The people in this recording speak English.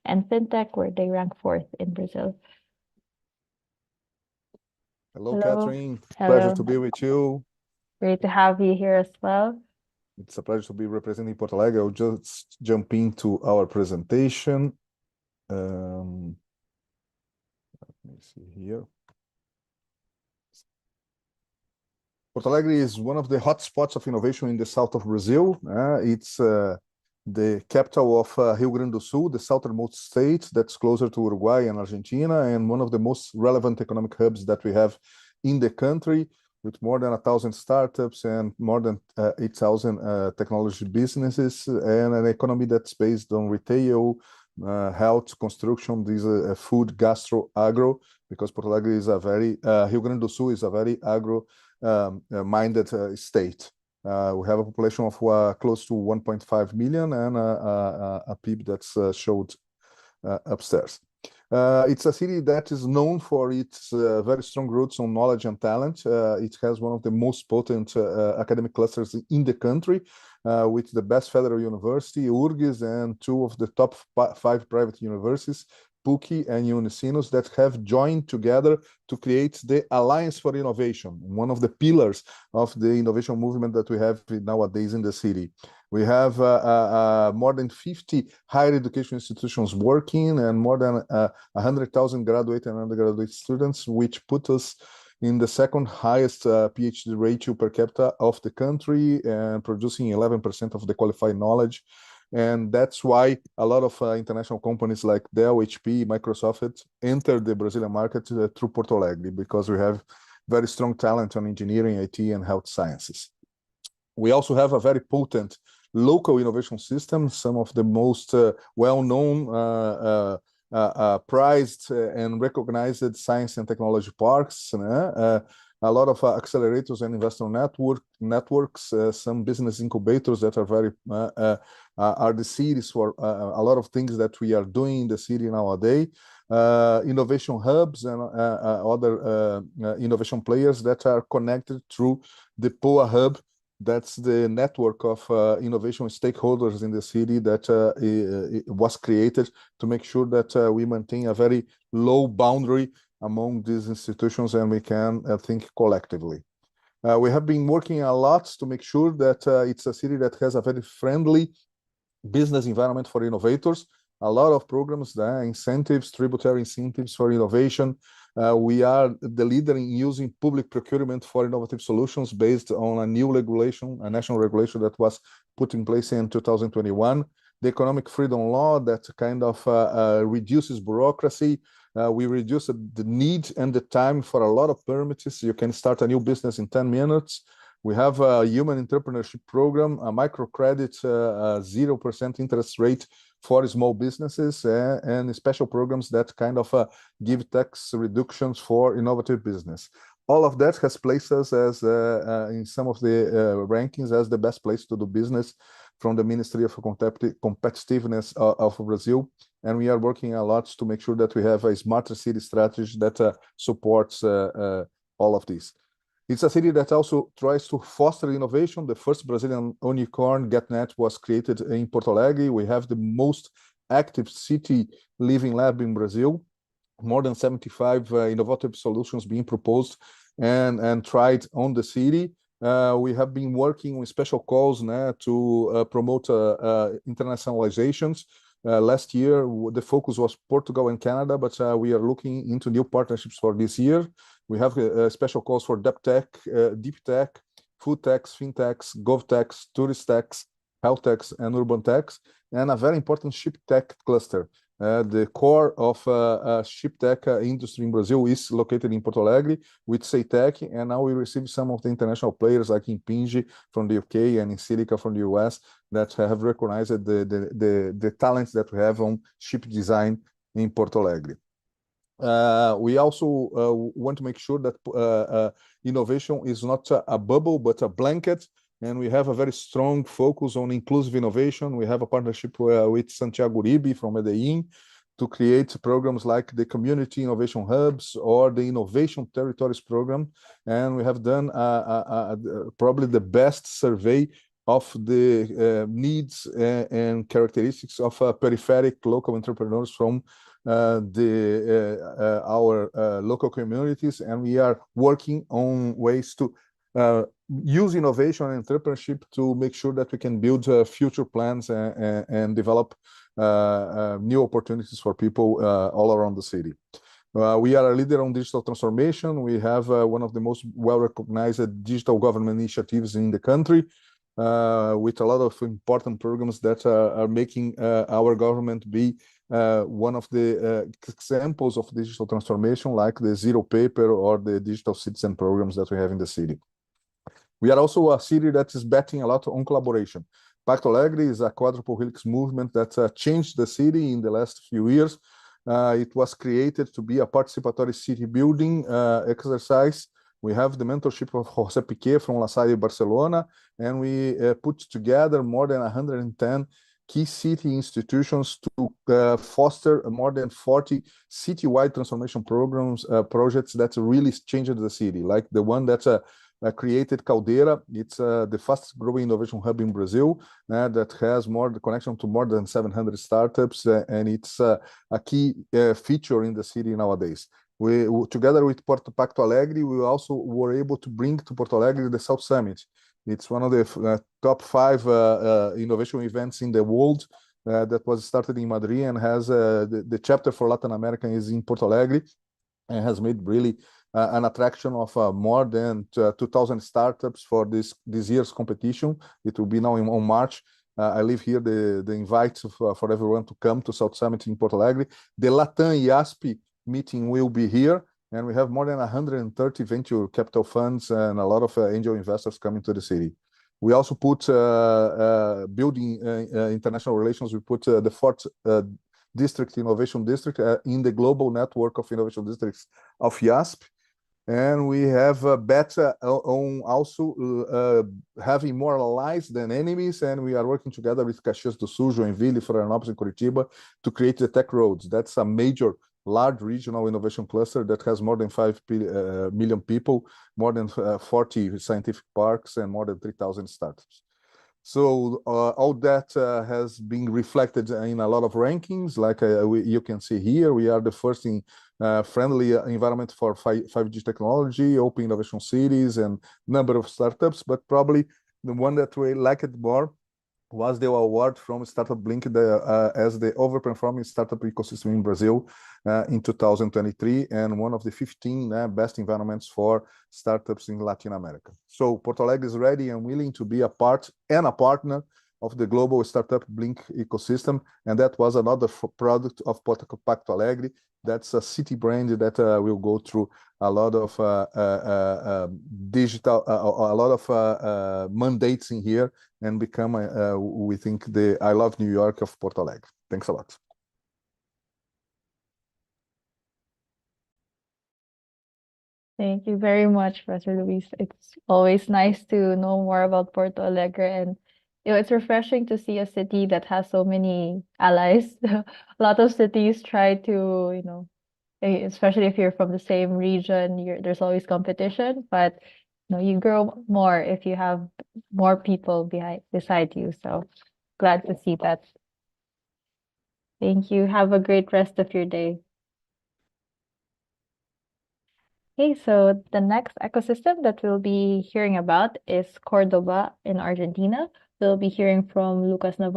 and fintech, where they rank fourth in Brazil. Hello, Hello. Catherine. Hello. Pleasure to be with you. Great to have you here as well. It's a pleasure to be representing Porte Alegre. I'll just jump into our presentation. Let me see here. Porto Alegre is one of the hotspots of innovation in the south of Brazil. It's the capital of Rio Grande do Sul, the southernmost state that's closer to Uruguay and Argentina, and one of the most relevant economic hubs that we have in the country, with more than 1,000 startups and more than 8,000 technology businesses, and an economy that's based on retail, health, construction, food, gastro, agro, because Porto Alegre is a very, Rio Grande do Sul is a very agro-minded state. We have a population of close to 1.5 million and a PIB that's showed upstairs. It's a city that is known for its very strong roots on knowledge and talent. It has one of the most potent academic clusters in the country, with the best federal university, URGS, and two of the top 5 private universities, PUC and Unicinos, that have joined together to create the Alliance for Innovation, one of the pillars of the innovation movement that we have nowadays in the city. We have more than 50 higher education institutions working and more than 100,000 graduate and undergraduate students, which put us in the second highest PhD ratio per capita of the country and producing 11% of the qualified knowledge. And that's why a lot of international companies like Dell, HP, Microsoft enter the Brazilian market through Porto Alegre, because we have very strong talent on engineering, IT, and health sciences. We also have a very potent local innovation system, some of the most well-known, prized and recognized science and technology parks, a lot of accelerators and investor networks, some business incubators that are very are the series for a lot of things that we are doing in the city nowadays, innovation hubs and other innovation players that are connected through the POA hub. That's the network of innovation stakeholders in the city that was created to make sure that we maintain a very low boundary among these institutions and we can think collectively. We have been working a lot to make sure that it's a city that has a very friendly business environment for innovators, a lot of programs, incentives, tributary incentives for innovation. We are the leader in using public procurement for innovative solutions based on a new regulation, a national regulation that was put in place in 2021. The economic freedom law that kind of reduces bureaucracy. We reduce the need and the time for a lot of permits. You can start a new business in 10 minutes. We have a human entrepreneurship program, a microcredit, 0% interest rate for small businesses, and special programs that kind of give tax reductions for innovative business. All of that has placed us as in some of the rankings as the best place to do business from the Ministry of Competitiveness of Brazil. And we are working a lot to make sure that we have a smarter city strategy that supports all of this. It's a city that also tries to foster innovation. The first Brazilian unicorn, GetNet, was created in Porto Alegre. We have the most active city living lab in Brazil, more than 75 innovative solutions being proposed and tried on the city. We have been working with special calls to promote internationalizations. Last year, the focus was Portugal and Canada, but we are looking into new partnerships for this year. We have special calls for deep tech, food techs, fintechs, govtechs, tourist techs, health techs, and urban techs, and a very important ship tech cluster. The core of ship tech industry in Brazil is located in Porto Alegre with Seitec, and now we receive some of the international players like Impinj from the UK and Insilica from the US that have recognized the talents that we have on ship design in Porto Alegre. We also want to make sure that innovation is not a bubble, but a blanket. And we have a very strong focus on inclusive innovation. We have a partnership with Santiago Uribe from Medellin to create programs like the Community Innovation Hubs or the Innovation Territories program. And we have done probably the best survey of the needs and characteristics of peripheric local entrepreneurs from our local communities, and we are working on ways to use innovation and entrepreneurship to make sure that we can build future plans and develop new opportunities for people all around the city. We are a leader on digital transformation. We have one of the most well-recognized digital government initiatives in the country, with a lot of important programs that are making our government be one of the examples of digital transformation, like the Zero Paper or the digital citizen programs that we have in the city. We are also a city that is betting a lot on collaboration. Porte Alegre is a quadruple helix movement that changed the city in the last few years. It was created to be a participatory city building exercise. We have the mentorship of José Piqué from La Salle, Barcelona, and we put together more than 110 key city institutions to foster more than 40 citywide transformation programs, projects that really changed the city, like the one that created Caldeira. It's the fastest growing innovation hub in Brazil that has more the connection to more than 700 startups, and it's a key feature in the city nowadays. We, together with Porto Alegre, we also were able to bring to Porto Alegre the South Summit. It's one of the top 5 innovation events in the world that was started in Madrid, and has the chapter for Latin America is in Porto Alegre, and has made really an attraction of more than 2,000 startups for this year's competition. It will be now on March. I leave here the invite for everyone to come to South Summit in Porto Alegre. The Latam IASP meeting will be here, and we have more than 130 venture capital funds and a lot of angel investors coming to the city. We also put building international relations. We put the fourth district, innovation district, in the global network of innovation districts of IASP. And we have bet on also having more allies than enemies, and we are working together with Caxias do Sul, Joinville, Florianópolis, and Curitiba to create the Tech Roads. That's a major, large regional innovation cluster that has more than 5 million people, more than 40 scientific parks, and more than 3,000 startups. So all that has been reflected in a lot of rankings, like you can see here. We are the first in friendly environment for 5G technology, open innovation cities, and number of startups. But probably the one that we liked more was the award from StartupBlink as the overperforming startup ecosystem in Brazil in 2023, and one of the 15 best environments for startups in Latin America. So Porto Alegre is ready and willing to be a part and a partner of the global StartupBlink ecosystem, and that was another product of Porto Alegre. That's a city brand that will go through a lot of digital, a lot of mandates in here, and become, we think, the I Love New York of Porto Alegre. Thanks a lot. Thank you very much, Professor Luis. It's always nice to know more about Porto Alegre, and it's refreshing to see a city that has so many allies. A lot of cities try to, especially if you're from the same region, there's always competition, but you grow more if you have more people beside you. So glad to see that. Thank you. Have a great rest of your day. Okay, so the next ecosystem that we'll be hearing about is Cordoba in Argentina. We'll be hearing from Lucas Navarro.